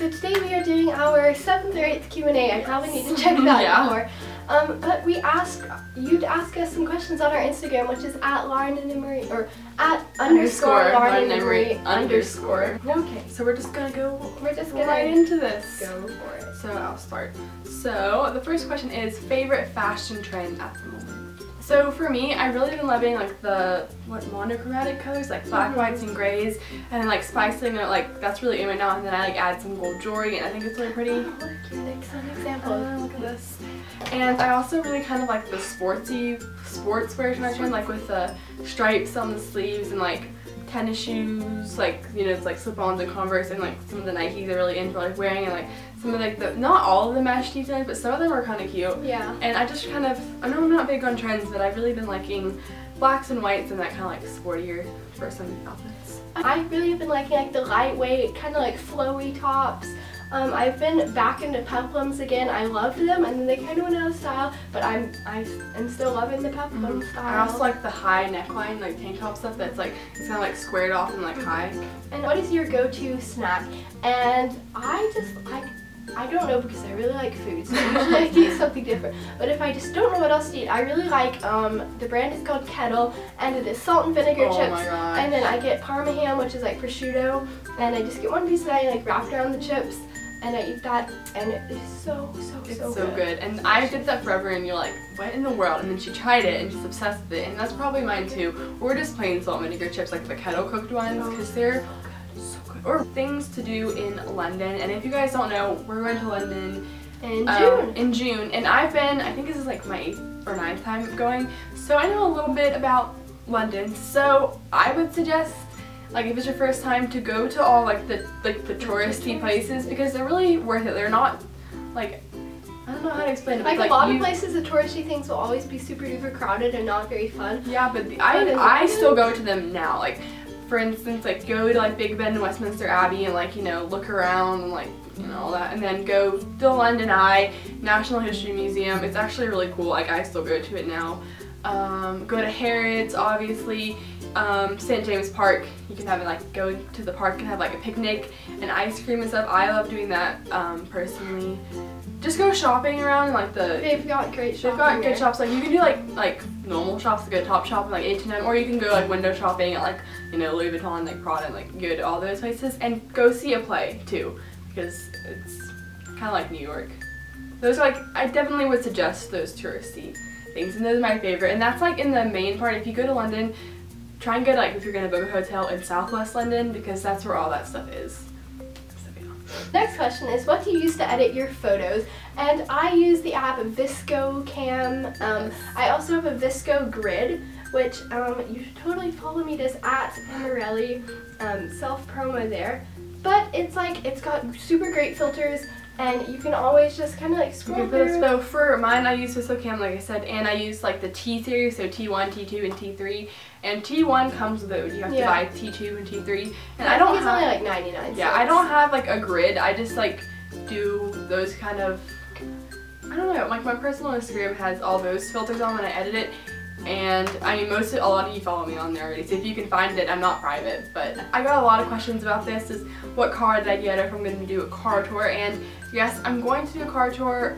so today we are doing our 7th or 8th Q&A. I probably need to check that more. But we asked you to ask us some questions on our Instagram, which is at Lauren and Emery, or at _ Lauren and Emery _. Okay, so we're just gonna go right into this. Go for it. So I'll start. So the first question is favorite fashion trend at the moment. So for me, I've really been loving like the monochromatic colors, like black, whites, and grays, and then like spicing it, like that's really in right now. And then I like add some gold jewelry, and I think it's really pretty. Look, some examples. Look at this. And I also really kind of like the sportswear trend, like with the stripes on the sleeves and like tennis shoes, like, you know, it's like slip-ons and Converse, and like some of the Nikes are really in for like wearing, and like some of like the, not all of the mesh details, but some of them are kind of cute. Yeah. And I just kind of, I know I'm not big on trends, but I've really been liking blacks and whites and that kind of like sportier for some outfits. I really have been liking like the lightweight, kind of like flowy tops. I've been back into peplums again. I loved them, and then they kind of went out of style, but I'm still loving the peplum style. I also like the high neckline, like tank top stuff that's like, it's kind of like squared off and like high. And what is your go-to snack? And I just like, I don't know, because I really like food, so usually I eat something different. But if I just don't know what else to eat, I really like, the brand is called Kettle, and it is salt and vinegar chips. My gosh. And then I get Parma ham, which is like prosciutto, and I just get one piece of that and like wrap it around the chips, and I eat that, and it is so good. And I did that forever, and you're like, what in the world? And then she tried it, and she's obsessed with it, and that's probably mine too. Or just plain salt and vinegar chips, like the Kettle cooked ones, because they're so good. Or things to do in London, and if you guys don't know, we're going to London in June, and I've been, I think this is like my 8th or 9th time going, so I know a little bit about London. So I would suggest, like, if it's your first time, to go to all like the touristy places, because they're really worth it. They're not like, I don't know how to explain it. Like a lot of places, the touristy things will always be super duper crowded and not very fun. Yeah, but I still go to them now. Like, for instance, like go to like Big Ben and Westminster Abbey and like, you know, look around and like, you know, all that, and then go to the London Eye, National History Museum. It's actually really cool. Like, I still go to it now. Go to Harrods, obviously. St. James Park, you can have it like go to the park and have like a picnic and ice cream and stuff. I love doing that personally. Just go shopping around like They've got great shopping. They've got good shops. Like you can do like normal shops, like go Top Shop, like H&M, or you can go like window shopping at like, you know, Louis Vuitton, like Prada, and like go to all those places, and go see a play too, because it's kind of like New York. Those are like, I definitely would suggest those touristy things, and those are my favorite. And that's like in the main part. If you go to London, try and get, like, if you're gonna book a hotel in Southwest London, because that's where all that stuff is. So, yeah. Next question is, what do you use to edit your photos? And I use the app VSCO Cam. I also have a VSCO Grid, which you should totally follow me. This at Emery, self-promo there. But it's like, it's got super great filters, and you can always just kind of like scroll through. So for mine, I use VSCO Cam, like I said, and I use like the T series, so T1, T2, and T3. And T1 comes with it. You have to buy T2 and T3. And I don't have, only like 99 cents. Yeah, I don't have like a grid. I just like do those kind of, I don't know, like my personal Instagram has all those filters on when I edit it. And I mean, a lot of you follow me on there already, so if you can find it, I'm not private. But I got a lot of questions about this, is what car did I get, if I'm going to do a car tour. And yes, I'm going to do a car tour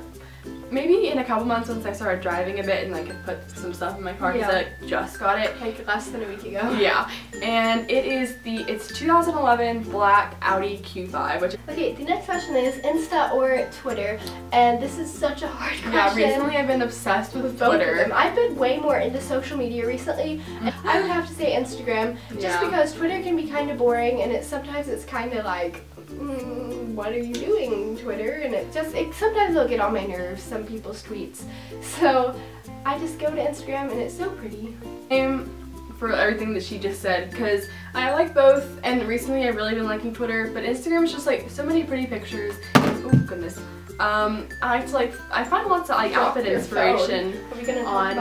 maybe in a couple months once I started driving a bit and like put some stuff in my car, because I like, just got it. Like less than a week ago. Yeah. And it's 2011 black Audi Q5, which... Okay, the next question is Insta or Twitter, and this is such a hard question. Yeah, recently I've been obsessed with Twitter. I've been way more into social media recently, and I would have to say Instagram, just because Twitter can be kind of boring, and sometimes it's kind of like, what are you doing, Twitter? And sometimes it'll get on my nerves, some people's tweets. So I just go to Instagram, and it's so pretty. For everything that she just said, because I like both, and recently I've really been liking Twitter, but Instagram is just like so many pretty pictures. Oh goodness. I like to I find lots of like outfit inspiration on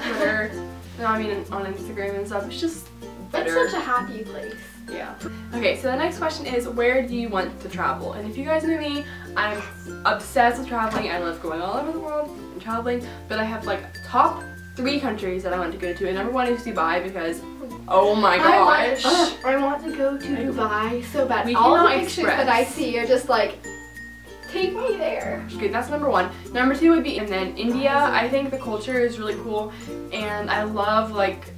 Twitter. No, I mean on Instagram and stuff. It's just better. It's such a happy place. Yeah. Okay, so the next question is, where do you want to travel? And if you guys know me, I'm obsessed with traveling. I love going all over the world and traveling, but I have like top 3 countries that I want to go to, and number 1 is Dubai, because oh my gosh, I want to go to Dubai so bad. We all the cannot pictures express. that I see are just like Take me there. Okay, that's number 1. Number 2 would be, and then India. I think the culture is really cool, and I love, like,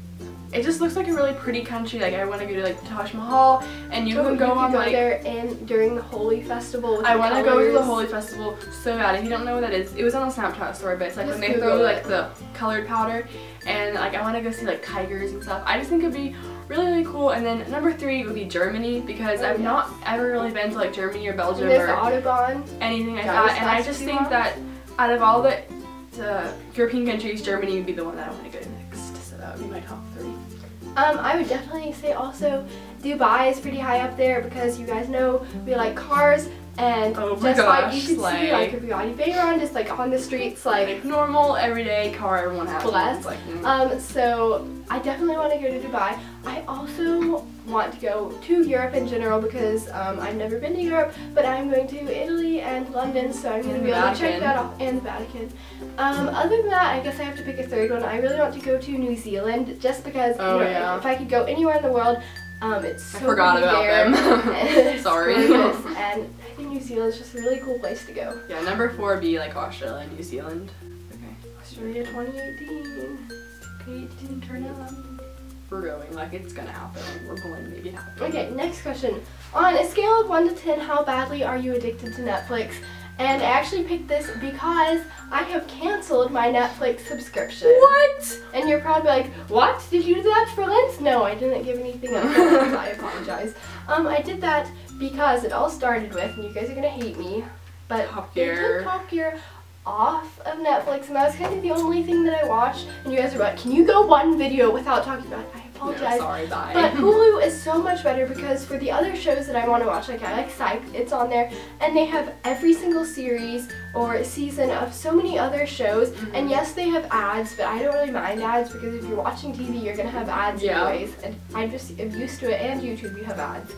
it just looks like a really pretty country. Like, I want to go to, like, Taj Mahal, and you can go on, like, there during the Holi Festival with I want to go to the Holi Festival so bad. If you don't know what that is, it was on a Snapchat story, but it's like when they throw like the colored powder, and like I want to go see like tigers and stuff. I just think it'd be really, really cool. And then number 3 would be Germany, because I've not ever really been to like Germany or Belgium or Autobahn, anything like that. And I just think that out of all the European countries, Germany would be the one that I want to go to next. So that would be my top 3. I would definitely say also Dubai is pretty high up there, because you guys know we like cars, and like you should see like a Bugatti Veyron just like on the streets, like normal everyday car everyone has. Like, so I definitely want to go to Dubai. I also want to go to Europe in general, because I've never been to Europe, but I'm going to Italy and London, so I'm going to be able to check that off, and the Vatican. Other than that, I guess I have to pick a third one. I really want to go to New Zealand, just because if I could go anywhere in the world, it's so I forgot about them. Sorry. And I think New Zealand's just a really cool place to go. Yeah, number 4 would be like Australia and New Zealand. Okay. Australia 2018. 18 turn on. We're going, like it's gonna happen. We're going to make it happen. Okay, next question. On a scale of 1 to 10, how badly are you addicted to Netflix? And I actually picked this because I have canceled my Netflix subscription. What? And you're probably like, what? Did you do that for Lent? No, I didn't give anything up. I apologize. I did that because it all started with, and you guys are gonna hate me, but Top they took Top Gear off of Netflix, and that was kind of the only thing that I watched. And you guys are like, can you go one video without talking about it? I apologize. No, sorry, bye. But Hulu is so much better, because for the other shows that I want to watch, like I like Psych, it's on there, and they have every single series or season of so many other shows. And yes, they have ads, but I don't really mind ads, because if you're watching TV, you're gonna have ads anyways, and I just am used to it. And YouTube, you have ads.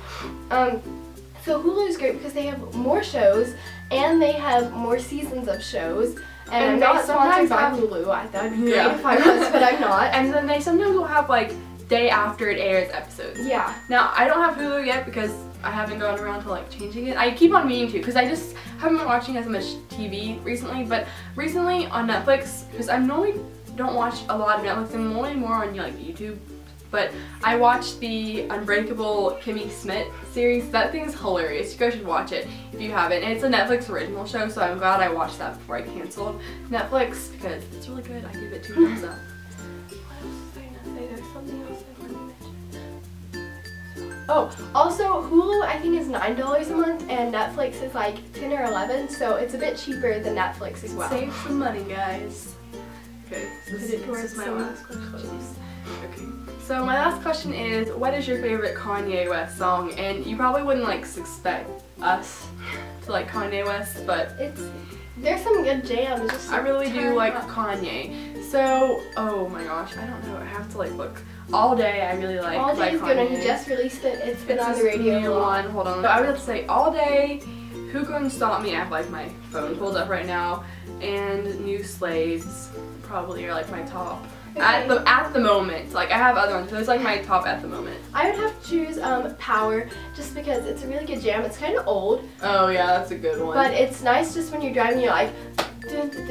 So Hulu is great because they have more shows, and they have more seasons of shows. And I'm not sponsored by Hulu. I thought it'd be great if I was, but I'm not. And then they sometimes will have like day after it airs episodes. Yeah. Now I don't have Hulu yet, because I haven't gone around to like changing it. I keep on meaning to, because I just haven't been watching as much TV recently. But recently on Netflix, because I normally don't watch a lot of Netflix. I'm normally more on like YouTube. But I watched the Unbreakable Kimmy Schmidt series. That thing is hilarious. You guys should watch it if you haven't. And it's a Netflix original show, so I'm glad I watched that before I canceled Netflix, because it's really good. I give it 2 thumbs up. What else was I gonna say? There's something else I wanted to mention. Oh, also Hulu I think is $9 a month, and Netflix is like 10 or 11, so it's a bit cheaper than Netflix as well. Save some money, guys. Okay, so this is my last question. Okay. So my last question is, what is your favorite Kanye West song? And you probably wouldn't like expect us to like Kanye West, but there's some good jams. Just I really do like Kanye. So, oh my gosh, I don't know. I have to like look. All Day I really like. All Day is good, and he just released it. It's been on the radio. New one. Hold on. So I would have to say All Day, Who Couldn't Stop Me. I have like my phone pulled up right now, and New Slaves probably are like my top. Okay. At the moment. Like I have other ones, so it's like my top at the moment. I would have to choose Power, just because it's a really good jam. It's kind of old. Oh yeah, that's a good one. But it's nice just when you're driving, you're like,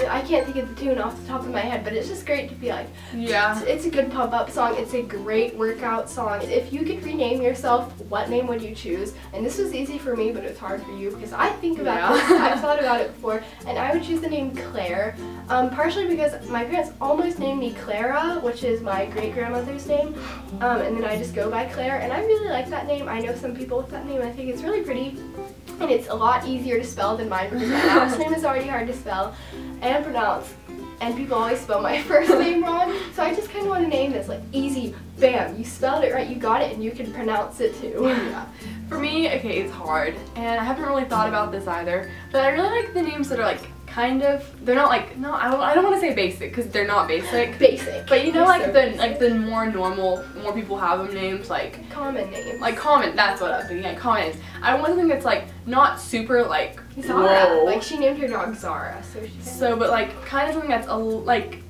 I can't think of the tune off the top of my head, but it's just great to be like, yeah. It's a good pump up song. It's a great workout song. If you could rename yourself, what name would you choose? And this was easy for me, but it's hard for you, because I think about this. I've thought about it before, and I would choose the name Claire. Partially because my parents almost named me Clara, which is my great-grandmother's name, and then I just go by Claire, and I really like that name. I know some people with that name, and I think it's really pretty, and it's a lot easier to spell than mine, because my last name is already hard to spell and pronounce, and people always spell my first name wrong, so I just kind of want a name that's like easy, bam, you spelled it right, you got it, and you can pronounce it too. Yeah. For me, okay, it's hard, and I haven't really thought about this either, but I really like the names that are like kind of, they're not like, no, I don't want to say basic, because they're not basic. Basic. But you know, like the more normal, more people have them names, like common names. Like common, that's what I was thinking, like common names. I want something that's like not super like Zara. whoa. Like she named her dog Zara, so but like kind of something that's like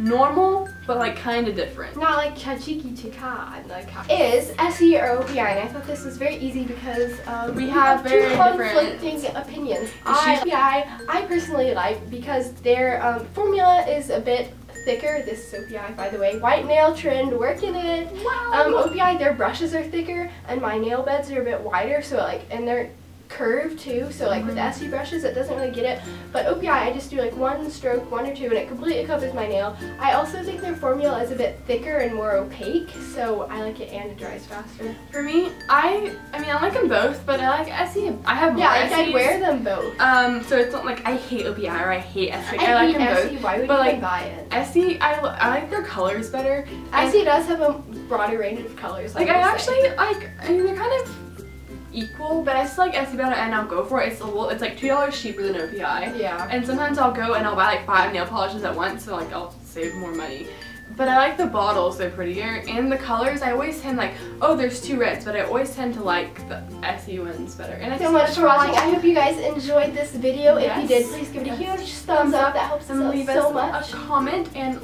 normal, but like kind of different. Not like chachiki chika and like is SE or OPI, and I thought this was very easy because we have very two conflicting opinions. I personally like because their formula is a bit thicker. This is OPI, by the way. White nail trend, working it. Wow. OPI, their brushes are thicker, and my nail beds are a bit wider, so like, and they're curved too, so like with SE brushes it doesn't really get it, but OPI I just do like one stroke, one or two, and it completely covers my nail. I also think their formula is a bit thicker and more opaque, so I like it and it dries faster. For me, I mean I like them both, but I like SE. I have more SEs. I'd wear them both. So it's not like I hate OPI or I hate SE. I like them SE. both. Why would but you like even buy it? SE, I like their colors better. SE does have a broader range of colors. Like I actually like. I mean they're kind of equal, but I still like SE better, and I'll go for it. It's like $2 cheaper than OPI. Yeah. And sometimes I'll go and I'll buy like 5 nail polishes at once, so like I'll save more money. But I like the bottles, they're prettier, and the colors, I always tend like, oh there's 2 reds, but I always tend to like the SE ones better. And so much for watching. I hope you guys enjoyed this video. Yes. If you did, please give it a huge thumbs up. That helps us out leave so us much. a comment, and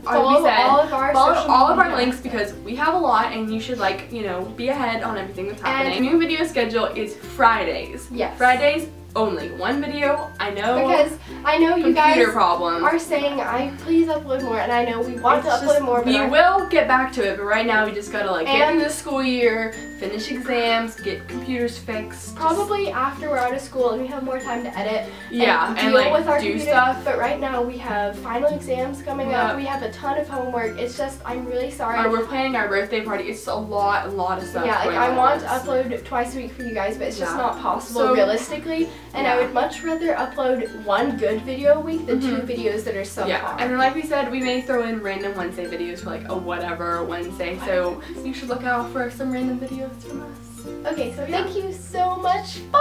follow all of our all of our links, because we have a lot and you should like, you know, be ahead on everything that's happening. And new video schedule is Fridays. Yes. Fridays only. 1 video. I know. Because I know you guys problems. are saying please upload more, and I know we want to upload more. But we will get back to it, but right now we just gotta like get into the school year, finish exams, get computers fixed. Probably after we're out of school and we have more time to edit. Yeah, and deal like with our do computer, stuff. But right now we have final exams coming up. We have a ton of homework. It's just I'm really sorry. We're planning our birthday party. It's a lot of stuff. Yeah, like I want to upload twice a week for you guys, but it's just not possible realistically. And I would much rather upload 1 good video a week than 2 videos that are subpar. Yeah, and then like we said, we may throw in random Wednesday videos for like a whatever Wednesday, so you should look out for some random videos from us. Okay, so thank you so much. Bye!